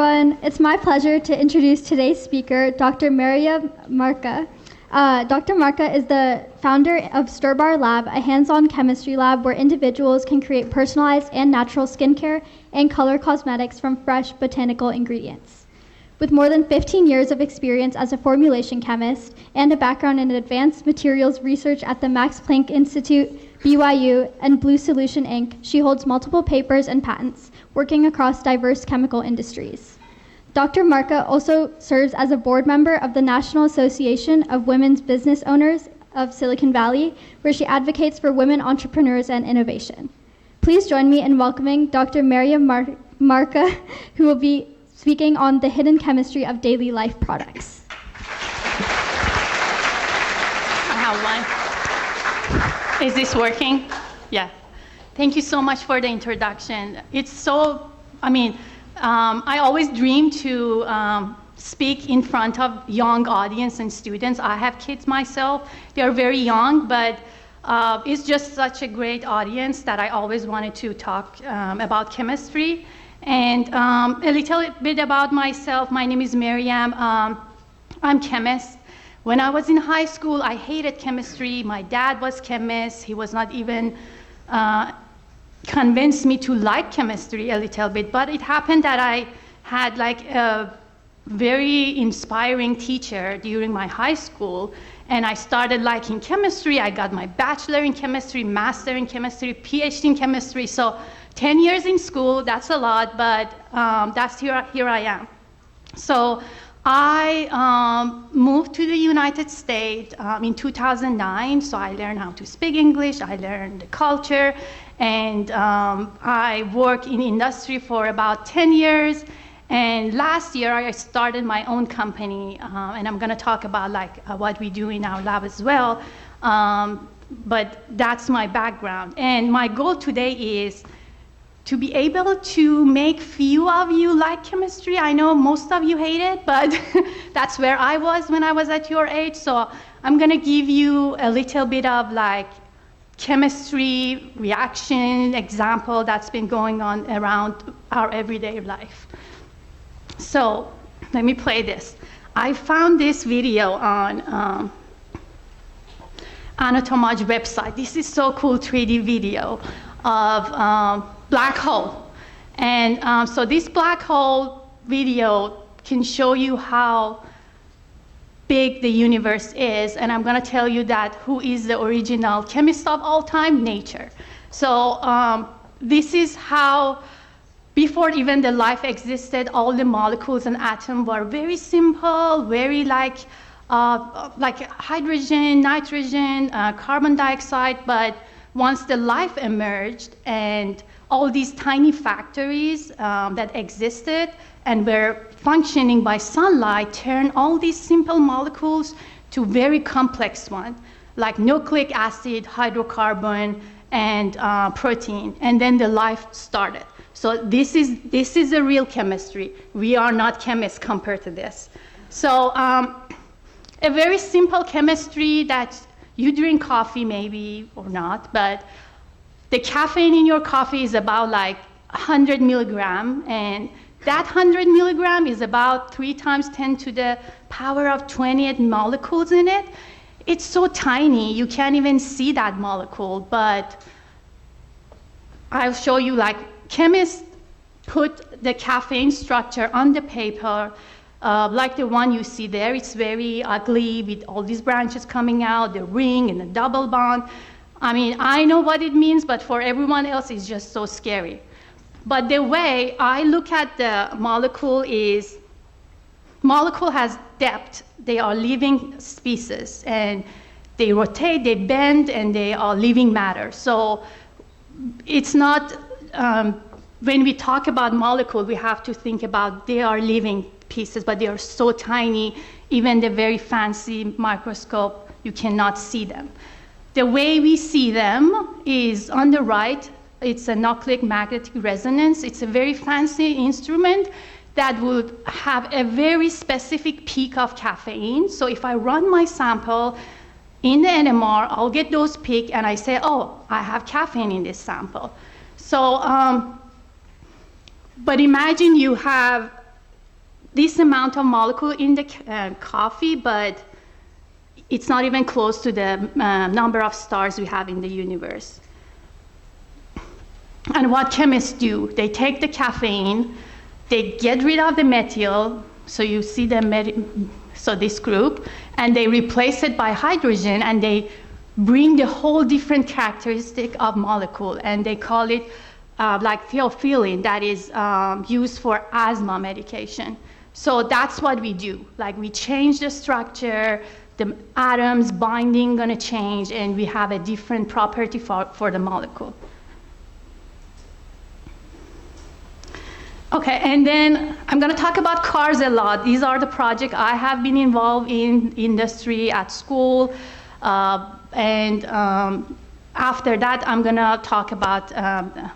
everyone. It's my pleasure to introduce today's speaker, Dr. Maryam Mardkhe. Dr. Mardkhe is the founder of Stir Bar Lab, a hands-on chemistry lab where individuals can create personalized and natural skincare and color cosmetics from fresh botanical ingredients. With more than 15 years of experience as a formulation chemist and a background in advanced materials research at the Max Planck Institute, BYU, and Blue Solution Inc., she holds multiple papers and patents working across diverse chemical industries. Dr. Mardkhe also serves as a board member of the National Association of Women's Business Owners of Silicon Valley, where she advocates for women entrepreneurs and innovation. Please join me in welcoming Dr. Maryam Mardkhe, who will be speaking on the hidden chemistry of daily life products. I have one. Is this working? Yeah. Thank you so much for the introduction. It's so, I always dream to speak in front of young audience and students. I have kids myself. They're very young, but it's just such a great audience that I always wanted to talk about chemistry. And a little bit about myself. My name is Maryam. I'm a chemist. When I was in high school, I hated chemistry. My dad was a chemist. He was not even convinced me to like chemistry a little bit, but it happened that I had like a very inspiring teacher during my high school, and I started liking chemistry. I got my bachelor in chemistry, master in chemistry, PhD in chemistry. So 10 years in school, that's a lot, but that's here I am. So I moved to the United States in 2009, so I learned how to speak English, I learned the culture, and I worked in industry for about 10 years. And last year, I started my own company, and I'm gonna talk about what we do in our lab as well. But that's my background. And my goal today is to be able to make few of you like chemistry. I know most of you hate it, but that's where I was when I was at your age. So I'm gonna give you a little bit of chemistry reaction example that's been going on around our everyday life. So let me play this. I found this video on Anatomage website. This is so cool 3D video of black hole. And so this black hole video can show you how big the universe is, and I'm gonna tell you that who is the original chemist of all time? Nature. So this is how, before even the life existed, all the molecules and atoms were very simple, very like hydrogen, nitrogen, carbon dioxide, but once the life emerged and all these tiny factories that existed and were functioning by sunlight turned all these simple molecules to very complex ones, like nucleic acid, hydrocarbon, and protein, and then the life started. So this is the real chemistry. We are not chemists compared to this. So a very simple chemistry that you drink coffee maybe or not, but the caffeine in your coffee is about 100 milligram, and that 100 milligram is about 3 times 10 to the power of 28 molecules in it. It's so tiny, you can't even see that molecule, but I'll show you chemists put the caffeine structure on the paper, like the one you see there. It's very ugly with all these branches coming out, the ring and the double bond. I know what it means, but for everyone else, it's just so scary. But the way I look at the molecule is, molecule has depth. They are living species, and they rotate, they bend, and they are living matter. So it's not, when we talk about molecule, we have to think about they are living pieces, but they are so tiny, even the very fancy microscope, you cannot see them. The way we see them is on the right. It's a nucleic magnetic resonance. It's a very fancy instrument that would have a very specific peak of caffeine. So if I run my sample in the NMR, I'll get those peaks, and I say, oh, I have caffeine in this sample. So, but imagine you have this amount of molecule in the coffee, but it's not even close to the number of stars we have in the universe. And what chemists do, they take the caffeine, they get rid of the methyl, so you see so this group, and they replace it by hydrogen, and they bring the whole different characteristic of molecule, and they call it like theophylline, that is used for asthma medication. So that's what we do. Like, we change the structure, the atoms binding gonna change, and we have a different property for the molecule. Okay, and then I'm gonna talk about cars a lot. These are the projects I have been involved in industry, at school, and after that, I'm gonna talk about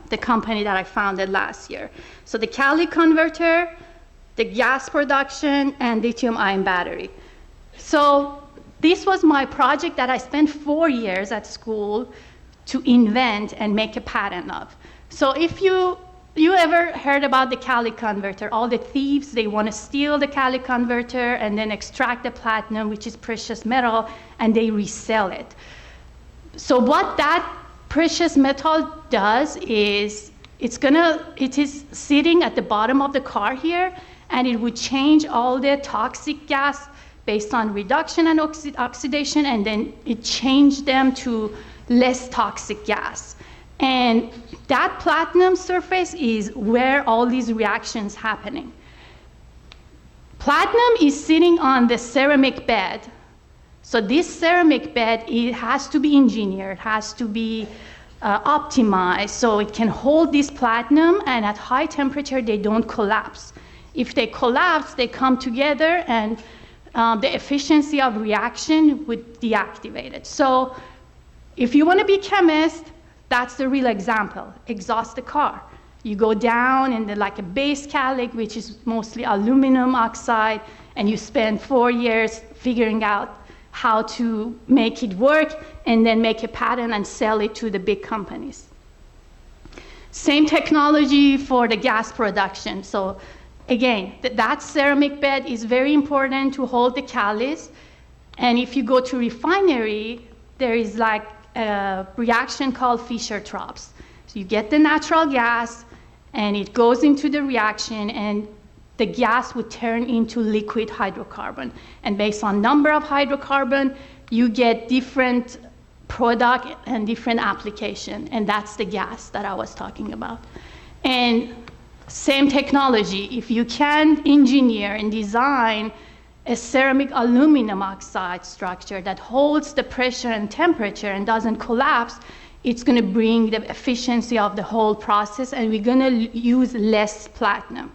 the company that I founded last year. So the catalytic converter, the gas production, and lithium-ion battery. So this was my project that I spent 4 years at school to invent and make a patent of. So if you ever heard about the catalytic converter, all the thieves, they want to steal the catalytic converter and then extract the platinum, which is precious metal, and they resell it. So what that precious metal does is, it is sitting at the bottom of the car here, and it would change all the toxic gas based on reduction and oxidation, and then it changed them to less toxic gas. And that platinum surface is where all these reactions happening. Platinum is sitting on the ceramic bed. So this ceramic bed, it has to be engineered, has to be optimized so it can hold this platinum, and at high temperature they don't collapse. If they collapse, they come together, and the efficiency of reaction would deactivate it. So if you want to be chemist, that's the real example. Exhaust the car. You go down in like a base catalytic, which is mostly aluminum oxide, and you spend 4 years figuring out how to make it work, and then make a patent and sell it to the big companies. Same technology for the gas production. So again, that ceramic bed is very important to hold the catalyst. And if you go to refinery, there is like a reaction called Fischer-Tropsch. So you get the natural gas, and it goes into the reaction, and the gas would turn into liquid hydrocarbon. And based on number of hydrocarbon, you get different product and different application. And that's the gas that I was talking about. And same technology. If you can engineer and design a ceramic aluminum oxide structure that holds the pressure and temperature and doesn't collapse, it's going to bring the efficiency of the whole process, and we're going to use less platinum.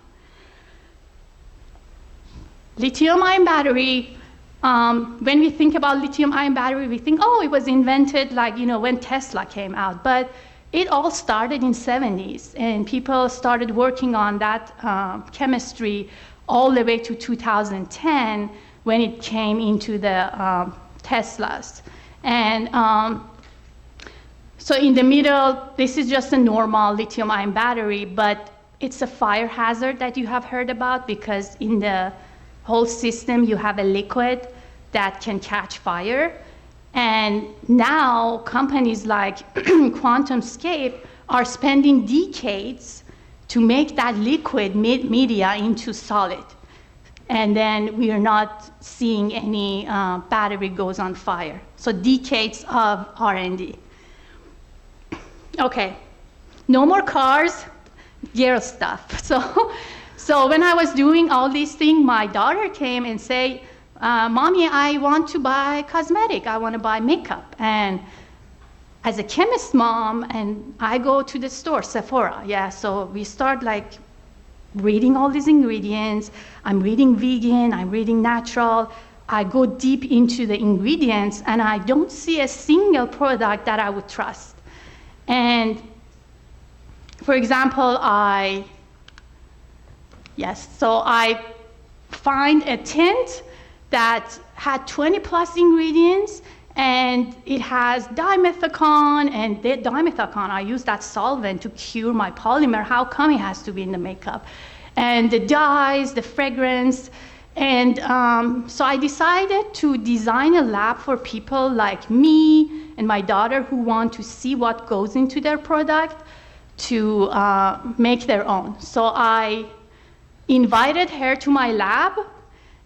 Lithium-ion battery, when we think about lithium-ion battery, we think, oh, it was invented like, when Tesla came out. But it all started in 70s, and people started working on that chemistry all the way to 2010, when it came into the Teslas. And so in the middle, this is just a normal lithium-ion battery, but it's a fire hazard that you have heard about, because in the whole system, you have a liquid that can catch fire. And now companies like QuantumScape are spending decades to make that liquid media into solid. And then we are not seeing any battery goes on fire. So decades of R&D. Okay, no more cars, girl stuff. So when I was doing all these things, my daughter came and said, Mommy, I want to buy cosmetic. I want to buy makeup. And as a chemist mom, and I go to the store, Sephora, yeah, so we start like reading all these ingredients. I'm reading vegan, I'm reading natural. I go deep into the ingredients, and I don't see a single product that I would trust. And for example, so I find a tint that had 20 plus ingredients, and it has dimethicone, and the dimethicone, I use that solvent to cure my polymer. How come it has to be in the makeup? and the dyes, the fragrance. And so I decided to design a lab for people like me and my daughter who want to see what goes into their product to make their own. So I invited her to my lab,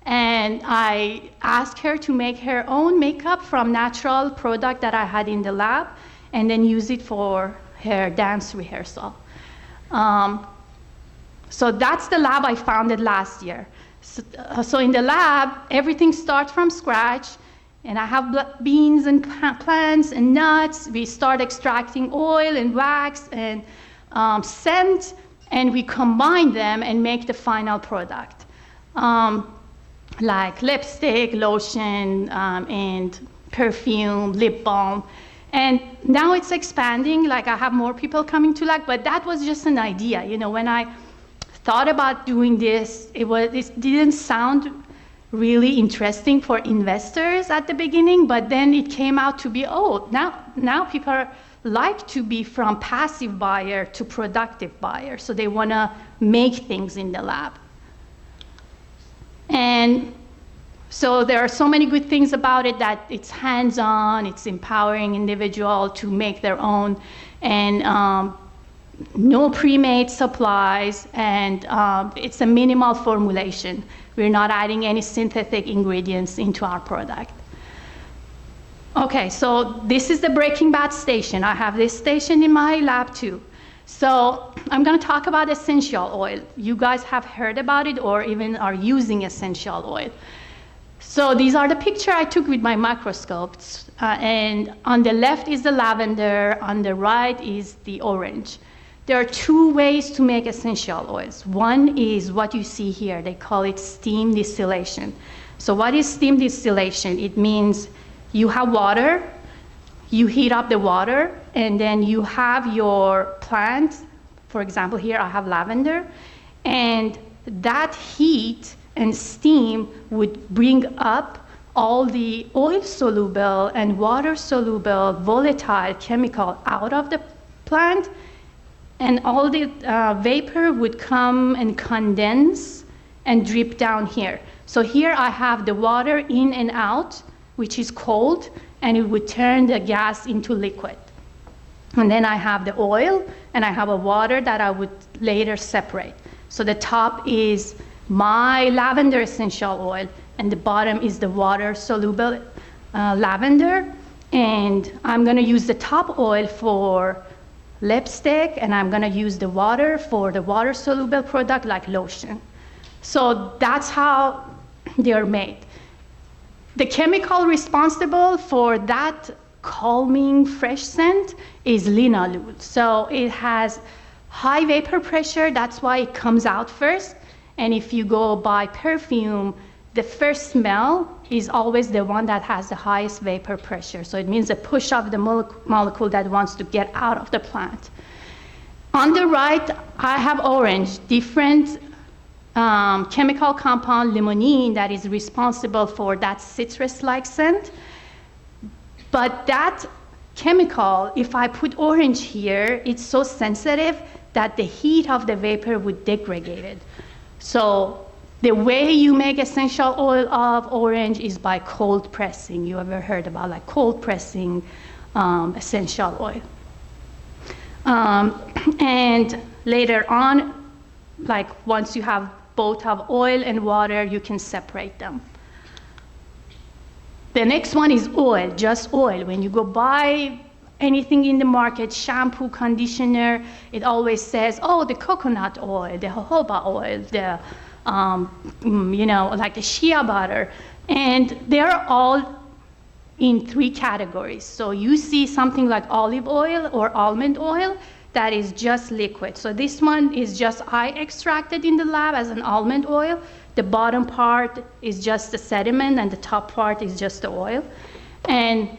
and I asked her to make her own makeup from natural product that I had in the lab, and then use it for her dance rehearsal. So that's the lab I founded last year. So in the lab, everything starts from scratch, and I have beans and plants and nuts. We start extracting oil and wax and scent, and we combine them and make the final product. Like lipstick, lotion, and perfume, lip balm. And now it's expanding, like I have more people coming to lab, but that was just an idea. You know, when I thought about doing this, it didn't sound really interesting for investors at the beginning, but then it came out to be, oh, now people like to be from passive buyer to productive buyer, so they want to make things in the lab. And so there are so many good things about it, that it's hands-on, it's empowering individual to make their own, and no pre-made supplies, and it's a minimal formulation. We're not adding any synthetic ingredients into our product. Okay, so this is the Breaking Bad station. I have this station in my lab too. So I'm going to talk about essential oil. You guys have heard about it or even are using essential oil. So these are the picture I took with my microscopes. And on the left is the lavender, on the right is the orange. There are two ways to make essential oils. One is what you see here. They call it steam distillation. So what is steam distillation? It means you have water, you heat up the water, and then you have your plant. For example, here I have lavender, and that heat and steam would bring up all the oil-soluble and water-soluble volatile chemical out of the plant, and all the vapor would come and condense and drip down here. So here I have the water in and out, which is cold, and it would turn the gas into liquid. And then I have the oil, and I have a water that I would later separate. So the top is my lavender essential oil, and the bottom is the water-soluble lavender. And I'm going to use the top oil for lipstick, and I'm going to use the water for the water-soluble product like lotion. So that's how they're made. The chemical responsible for that calming, fresh scent is linalool. So it has high vapor pressure, that's why it comes out first. And if you go buy perfume, the first smell is always the one that has the highest vapor pressure. So it means a push of the molecule that wants to get out of the plant. On the right, I have orange, different chemical compound, limonene, that is responsible for that citrus-like scent. But that chemical, if I put orange here, it's so sensitive that the heat of the vapor would degrade it. So the way you make essential oil of orange is by cold pressing. You ever heard about like cold pressing essential oil? And later on, like once you have both have oil and water, you can separate them. The next one is oil, just oil. When you go buy anything in the market, shampoo, conditioner, it always says, oh, the coconut oil, the jojoba oil, the, like the shea butter. And they're all in 3 categories. So you see something like olive oil or almond oil, that is just liquid. So this one is just I extracted in the lab as an almond oil. The bottom part is just the sediment, and the top part is just the oil. And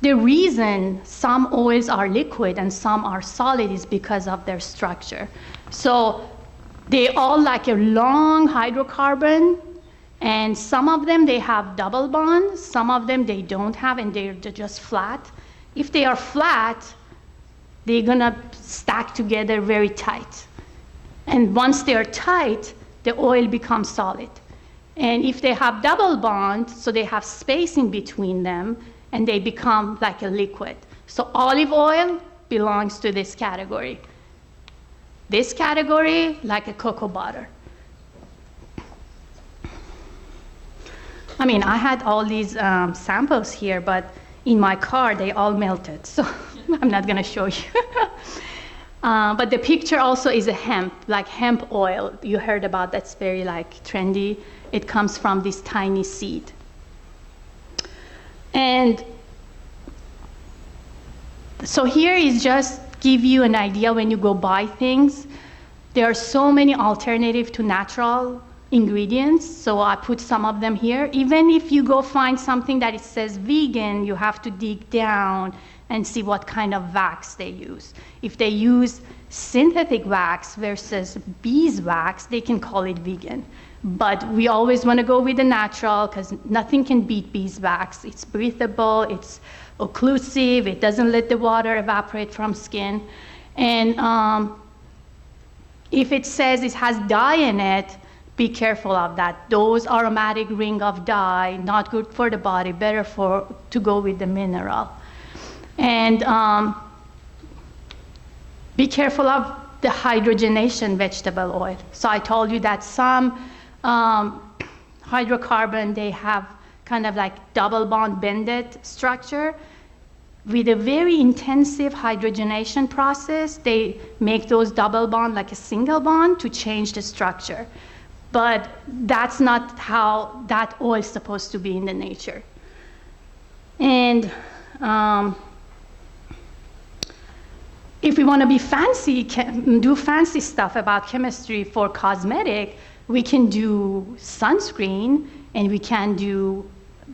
the reason some oils are liquid and some are solid is because of their structure. So they all like a long hydrocarbon, and some of them they have double bonds, some of them they don't have, and they're just flat. If they are flat, they're gonna stack together very tight. And once they're tight, the oil becomes solid. And if they have double bond, so they have space in between them, and they become like a liquid. So olive oil belongs to this category. This category, like a cocoa butter. I mean, I had all these samples here, but in my car, they all melted, so I'm not gonna show you. But the picture also is a hemp, like hemp oil. You heard about that's very like trendy. It comes from this tiny seed. And so here is just give you an idea when you go buy things. There are so many alternatives to natural ingredients, so I put some of them here. Even if you go find something that it says vegan, you have to dig down and see what kind of wax they use. If they use synthetic wax versus beeswax, they can call it vegan. But we always want to go with the natural because nothing can beat beeswax. It's breathable, it's occlusive, it doesn't let the water evaporate from skin. And if it says it has dye in it, be careful of that. Those aromatic ring of dye, not good for the body, better to go with the mineral. And be careful of the hydrogenation vegetable oil. So I told you that some hydrocarbon, they have kind of like double bond bended structure. With a very intensive hydrogenation process, they make those double bond like a single bond to change the structure. But that's not how that oil is supposed to be in the nature. And if we want to be fancy, do fancy stuff about chemistry for cosmetic, we can do sunscreen and we can do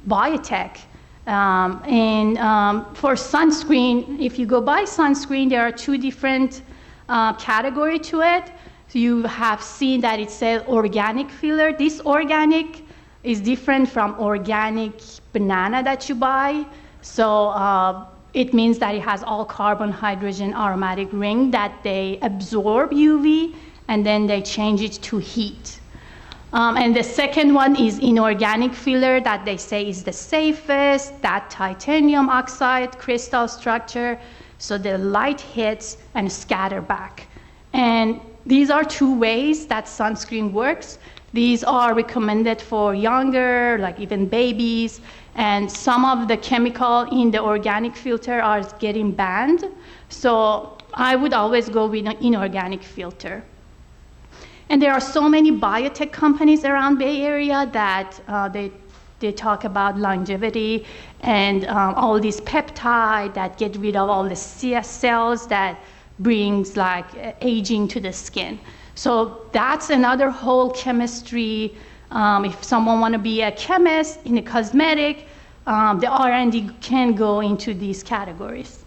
biotech. For sunscreen, if you go buy sunscreen, there are two different categories to it. So you have seen that it says organic filler. This organic is different from organic banana that you buy. So it means that it has all carbon, hydrogen, aromatic ring that they absorb UV and then they change it to heat. And the second one is inorganic filler that they say is the safest, that titanium oxide crystal structure, so the light hits and scatter back. And these are two ways that sunscreen works. These are recommended for younger, like even babies, and some of the chemical in the organic filter are getting banned. So I would always go with an inorganic filter. And there are so many biotech companies around Bay Area that they talk about longevity and all these peptides that get rid of all the CS cells that brings like aging to the skin. So that's another whole chemistry. If someone want to be a chemist in a cosmetic, the R&D can go into these categories.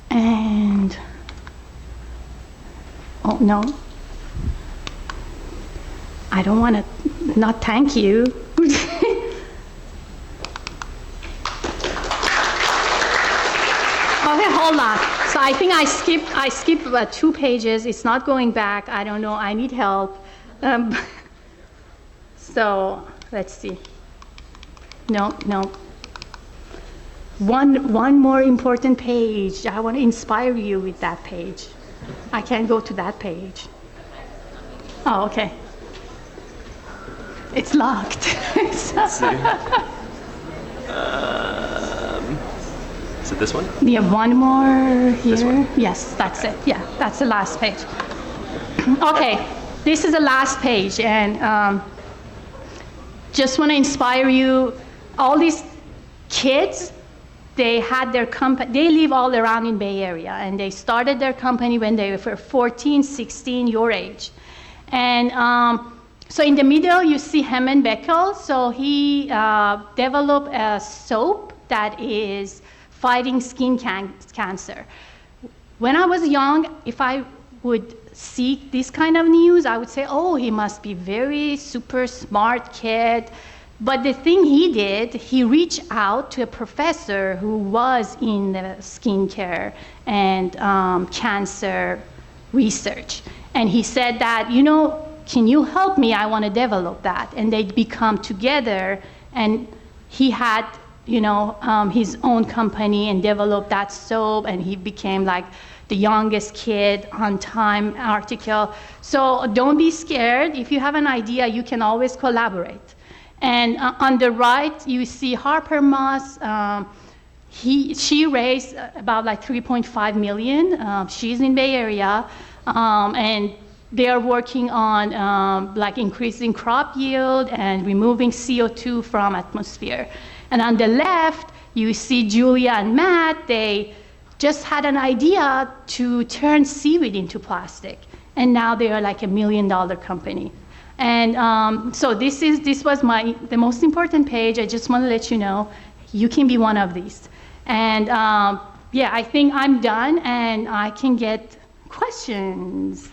And oh no, I don't want to not thank you. Okay, hold on. So I think I skipped 2 pages. It's not going back. I don't know. I need help. So let's see. No. One more important page. I want to inspire you with that page. I can't go to that page. Oh, okay. It's locked. Let's see. Is it this one? You have one more here. This one? Yes, that's it. Yeah, that's the last page. Okay, this is the last page, and just want to inspire you. All these kids, they had their company. They live all around in Bay Area, and they started their company when they were 14, 16, your age, and so in the middle you see Herman Beckel. So he developed a soap that is fighting skin cancer. When I was young, if I would see this kind of news, I would say, oh, he must be very super smart kid But the thing he did, he reached out to a professor who was in the skincare and cancer research. And he said that, you know, can you help me? I want to develop that. And they become together, and he had, you know, his own company and developed that soap, and he became like the youngest kid on Time article. So don't be scared. If you have an idea, you can always collaborate. And on the right, you see Harper Moss. She raised about like 3.5 million. She's in Bay Area, and they are working on like increasing crop yield and removing CO2 from atmosphere. And on the left, you see Julia and Matt. They just had an idea to turn seaweed into plastic, and now they are like $1 million company. And so this was the most important page. I just want to let you know, you can be one of these. And yeah, I think I'm done, and I can get questions.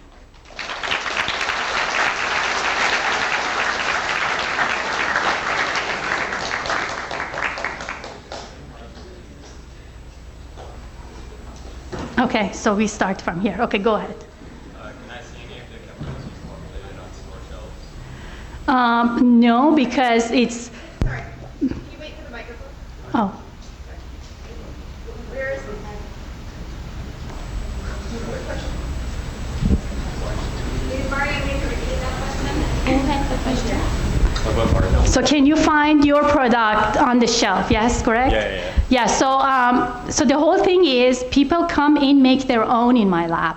Okay, so we start from here. Okay, go ahead. Can I see any of the chemicals you formulated on store shelves? No, because it's. Sorry, can you wait for the microphone? Oh. Where is it? Maryam, can you repeat that question? What part of So can you find your product on the shelf? Yes, correct? Yeah. Yeah. So the whole thing is people come in, make their own in my lab.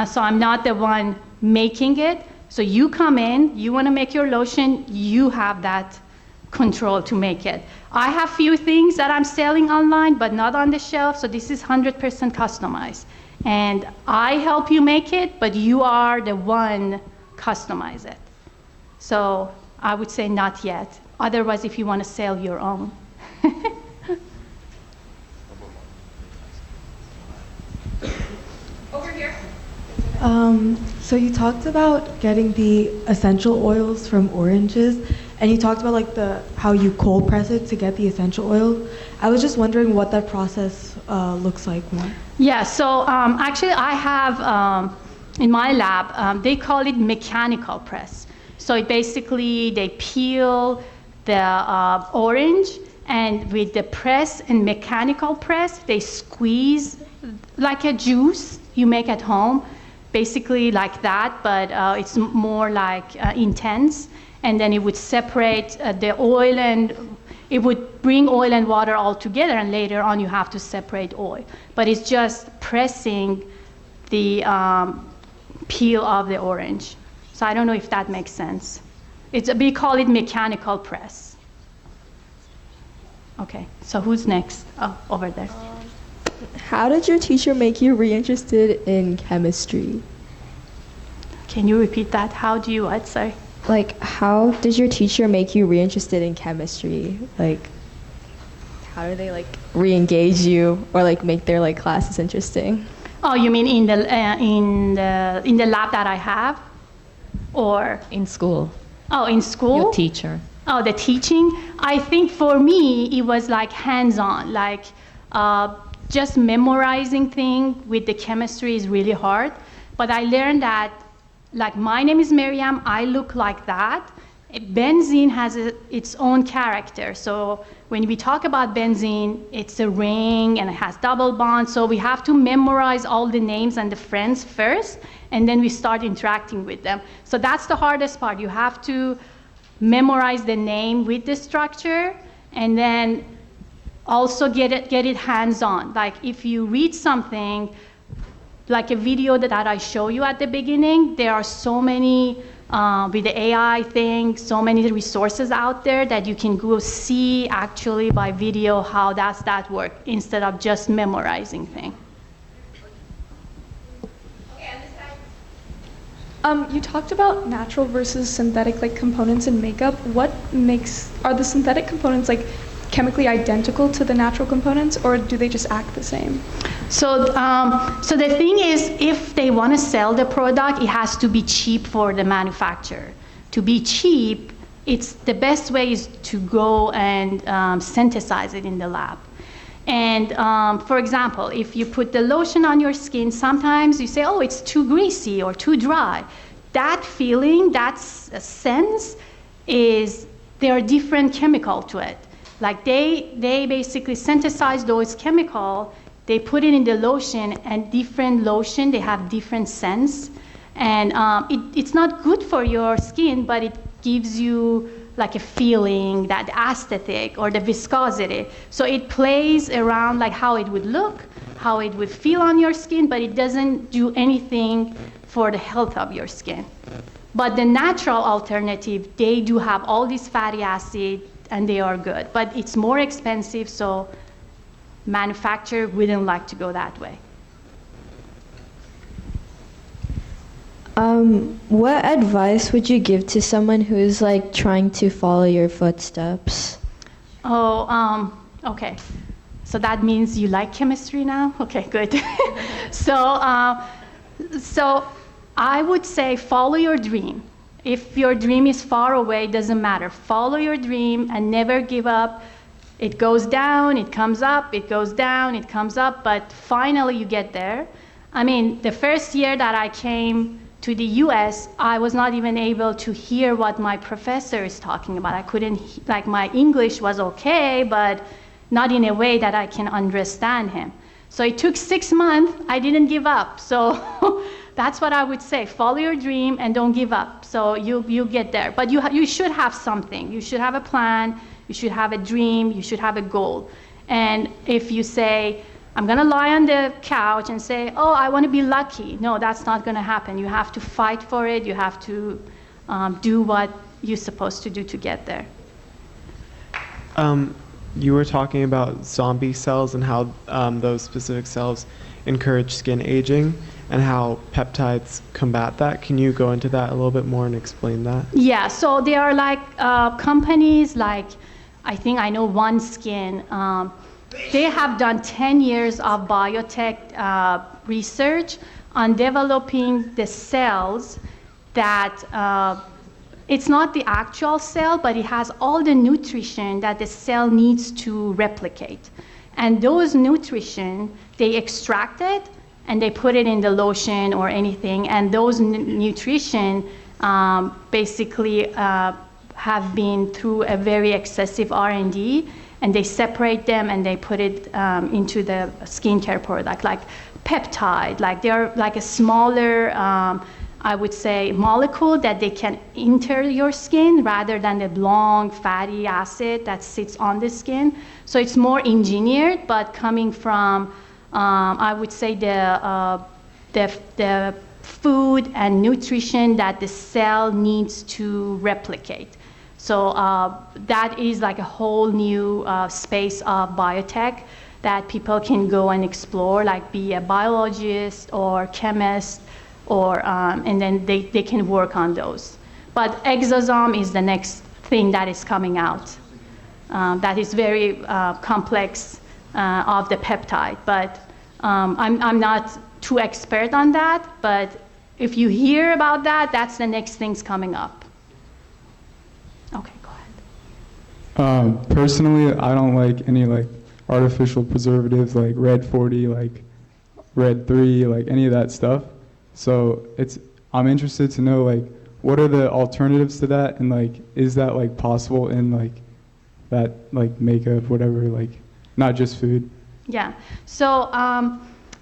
So I'm not the one making it. So you come in, you want to make your lotion, you have that control to make it. I have few things that I'm selling online, but not on the shelf. So this is 100% customized. And I help you make it, but you are the one customize it. So I would say not yet. Otherwise, if you want to sell your own. Over here. So you talked about getting the essential oils from oranges, and you talked about like how you cold press it to get the essential oil. I was just wondering what that process looks like more. Yeah, so actually I have in my lab, they call it mechanical press. So it basically, they peel the orange, and with the press and mechanical press, they squeeze like a juice you make at home, basically like that, but it's more like intense. And then it would separate the oil, and it would bring oil and water all together, and later on you have to separate oil. But it's just pressing the peel of the orange. So I don't know if that makes sense. We call it mechanical press. Okay, so who's next? Oh, over there. How did your teacher make you reinterested in chemistry? Can you repeat that? How do you what? Sorry. Like, how did your teacher make you reinterested in chemistry? Like, how do they like re-engage you or like make their like classes interesting? Oh, you mean in the lab that I have, or In school, oh, in school? your teacher. Oh, the teaching. I think for me it was like hands-on, like just memorizing things with the chemistry is really hard. But I learned that, like, my name is Maryam, I look like that. Benzene has its own character. So when we talk about benzene, it's a ring and it has double bonds. So we have to memorize all the names and the friends first, and then we start interacting with them. So that's the hardest part. You have to memorize the name with the structure, and then also get it hands-on. Like if you read something, like a video that I show you at the beginning, there are so many, with the AI thing, so many resources out there that you can go see actually by video how does that work instead of just memorizing things. Okay, on this side. You talked about natural versus synthetic like components in makeup. Are the synthetic components like chemically identical to the natural components, or do they just act the same? So the thing is, if they want to sell the product, it has to be cheap for the manufacturer. To be cheap, it's the best way is to go and synthesize it in the lab. And for example, if you put the lotion on your skin, sometimes you say, oh, it's too greasy or too dry. That feeling, that sense is, there are different chemical to it. Like they basically synthesize those chemical, they put it in the lotion, and different lotion, they have different scents. And it's not good for your skin, but it gives you like a feeling, that aesthetic or the viscosity. So it plays around like how it would look, how it would feel on your skin, but it doesn't do anything for the health of your skin. But the natural alternative, they do have all these fatty acids and they are good, but it's more expensive, so manufacturer wouldn't like to go that way. What advice would you give to someone who's like trying to follow your footsteps? Oh, okay. So that means you like chemistry now? Okay, good. So I would say follow your dream. If your dream is far away, it doesn't matter. Follow your dream and never give up. It goes down, it comes up, it goes down, it comes up, but finally you get there. I mean, the first year that I came to the US, I was not even able to hear what my professor is talking about. I couldn't, like my English was okay, but not in a way that I can understand him. So it took 6 months, I didn't give up. So that's what I would say, follow your dream and don't give up. So you get there, but you should have something. You should have a plan, you should have a dream, you should have a goal. And if you say, I'm gonna lie on the couch and say, oh, I wanna be lucky. No, that's not gonna happen. You have to fight for it. You have to do what you're supposed to do to get there. You were talking about zombie cells and how those specific cells encourage skin aging and how peptides combat that. Can you go into that a little bit more and explain that? Yeah, so there are like companies like, I think I know OneSkin. They have done 10 years of biotech research on developing the cells that it's not the actual cell, but it has all the nutrition that the cell needs to replicate. And those nutrition, they extract it and they put it in the lotion or anything. And those nutrition basically have been through a very excessive R&D, and they separate them and they put it into the skincare product, like peptide. Like they're like a smaller, I would say, molecule that they can enter your skin rather than the long fatty acid that sits on the skin. So it's more engineered, but coming from, I would say, the food and nutrition that the cell needs to replicate. So that is like a whole new space of biotech that people can go and explore, like be a biologist or chemist, or and then they can work on those. But exosome is the next thing that is coming out. That is very complex of the peptide, but I'm not too expert on that, but if you hear about that, that's the next things coming up. Okay, go ahead. Personally, I don't like any like artificial preservatives like Red 40, like Red 3, like any of that stuff. So I'm interested to know like what are the alternatives to that, and like is that like possible in like that like makeup, whatever, like not just food? Yeah. So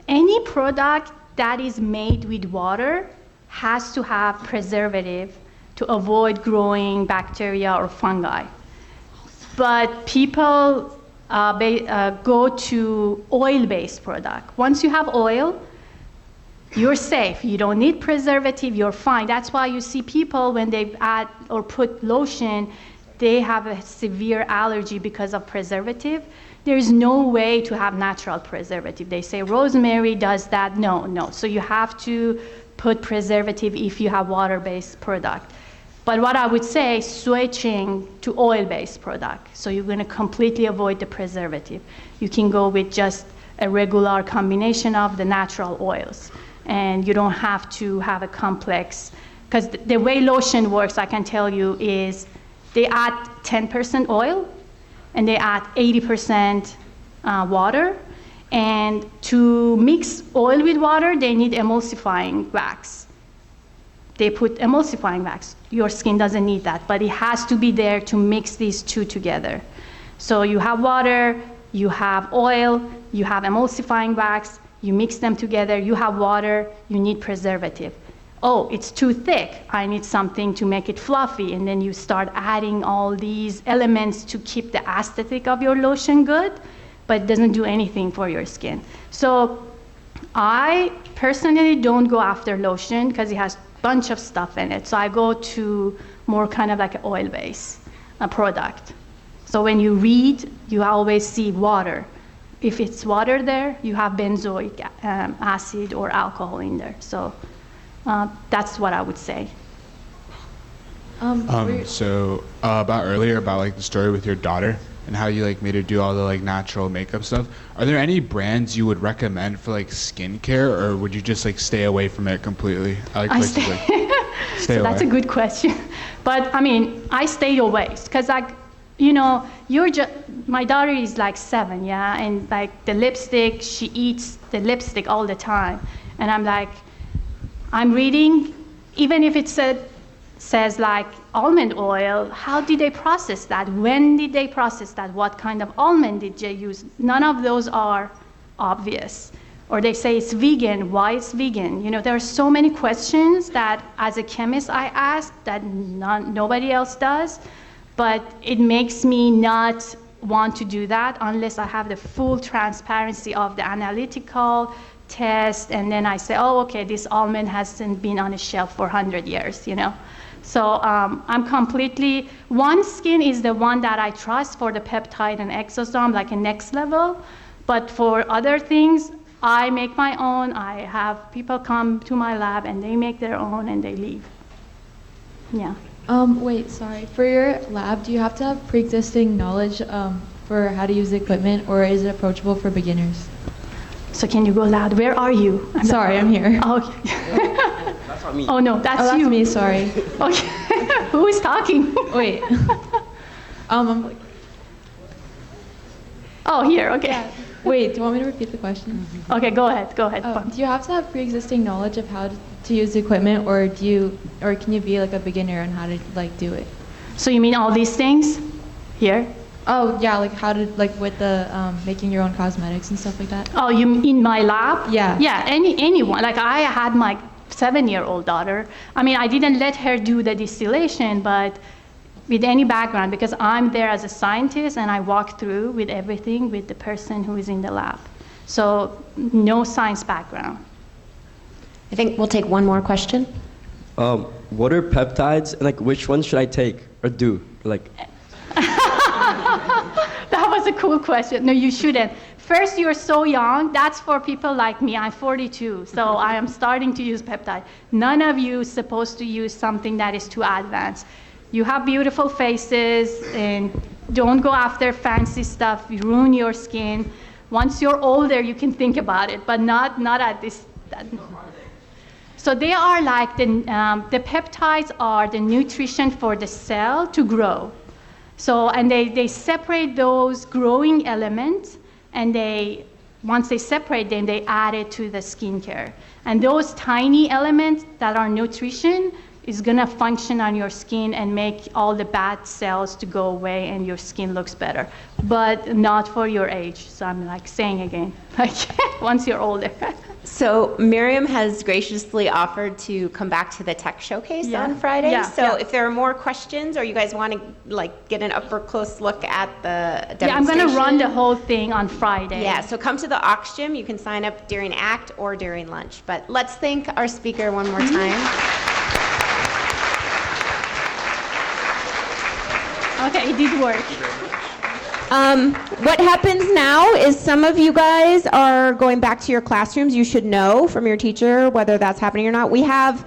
any product that is made with water has to have preservative to avoid growing bacteria or fungi. But people go to oil-based product. Once you have oil, you're safe. You don't need preservative, you're fine. That's why you see people when they add or put lotion, they have a severe allergy because of preservative. There is no way to have natural preservative. They say rosemary does that. No. So you have to put preservative if you have water-based product. But what I would say, switching to oil-based product. So you're going to completely avoid the preservative. You can go with just a regular combination of the natural oils. And you don't have to have a complex, because the way lotion works, I can tell you, is They add 10% oil, and they add 80% water. And to mix oil with water, they need emulsifying wax. They put emulsifying wax. Your skin doesn't need that, but it has to be there to mix these two together. So you have water, you have oil, you have emulsifying wax, you mix them together, you have water, you need preservative. Oh, it's too thick, I need something to make it fluffy, and then you start adding all these elements to keep the aesthetic of your lotion good, but it doesn't do anything for your skin. So I personally don't go after lotion because it has a bunch of stuff in it. So I go to more kind of like an oil base product. So when you read, you always see water. If it's water there, you have benzoic acid or alcohol in there. So that's what I would say. So about earlier about like the story with your daughter and how you like made her do all the like natural makeup stuff. Are there any brands you would recommend for like skincare, or would you just like stay away from it completely? I like stay so away. That's a good question. But I mean, I stay away because like, you know, my daughter is like 7, yeah, and like the lipstick, she eats the lipstick all the time, and I'm like, I'm reading, even if it says like almond oil, how did they process that? When did they process that? What kind of almond did they use? None of those are obvious. Or they say it's vegan, why it's vegan? You know, there are so many questions that as a chemist I ask that nobody else does, but it makes me not want to do that unless I have the full transparency of the analytical test, and then I say, oh, okay, this almond hasn't been on a shelf for 100 years, you know? So I'm completely, One Skin is the one that I trust for the peptide and exosome, like a next level. But for other things, I make my own. I have people come to my lab and they make their own and they leave. Yeah. Wait, sorry. For your lab, do you have to have pre-existing knowledge for how to use the equipment, or is it approachable for beginners? So can you go loud? Where are you? Sorry, I'm here. Oh, okay. That's not me. Oh no, that's you. That's me, sorry. Okay. Who is talking? Wait. I'm Oh, here, okay. Wait, do you want me to repeat the question? Okay, go ahead. Do you have to have pre-existing knowledge of how to use the equipment, or can you be like a beginner on how to like do it? So you mean all these things here? Oh yeah, like how to like with the making your own cosmetics and stuff like that. Oh, you in my lab? Yeah. Yeah, anyone. Like I had my 7-year-old daughter. I mean, I didn't let her do the distillation, but with any background, because I'm there as a scientist and I walk through with everything with the person who is in the lab. So no science background. I think we'll take one more question. What are peptides, and like which ones should I take or do? Like. That was a cool question. No, you shouldn't. First, you're so young. That's for people like me. I'm 42, so I am starting to use peptide. None of you is supposed to use something that is too advanced. You have beautiful faces, and don't go after fancy stuff. You ruin your skin. Once you're older, you can think about it, but not at this. So they are like the peptides are the nutrition for the cell to grow. So, and they separate those growing elements, and once they separate them, they add it to the skincare. And those tiny elements that are nutrition is gonna function on your skin and make all the bad cells to go away and your skin looks better, but not for your age. So I'm like saying again, like once you're older. So Maryam has graciously offered to come back to the tech showcase on Friday. If there are more questions, or you guys want to like get an up for close look at the demonstration. Yeah, I'm gonna run the whole thing on Friday. Yeah, so come to the Ox Gym. You can sign up during ACT or during lunch. But let's thank our speaker one more time. Okay, it did work. What happens now is some of you guys are going back to your classrooms. You should know from your teacher whether that's happening or not. We have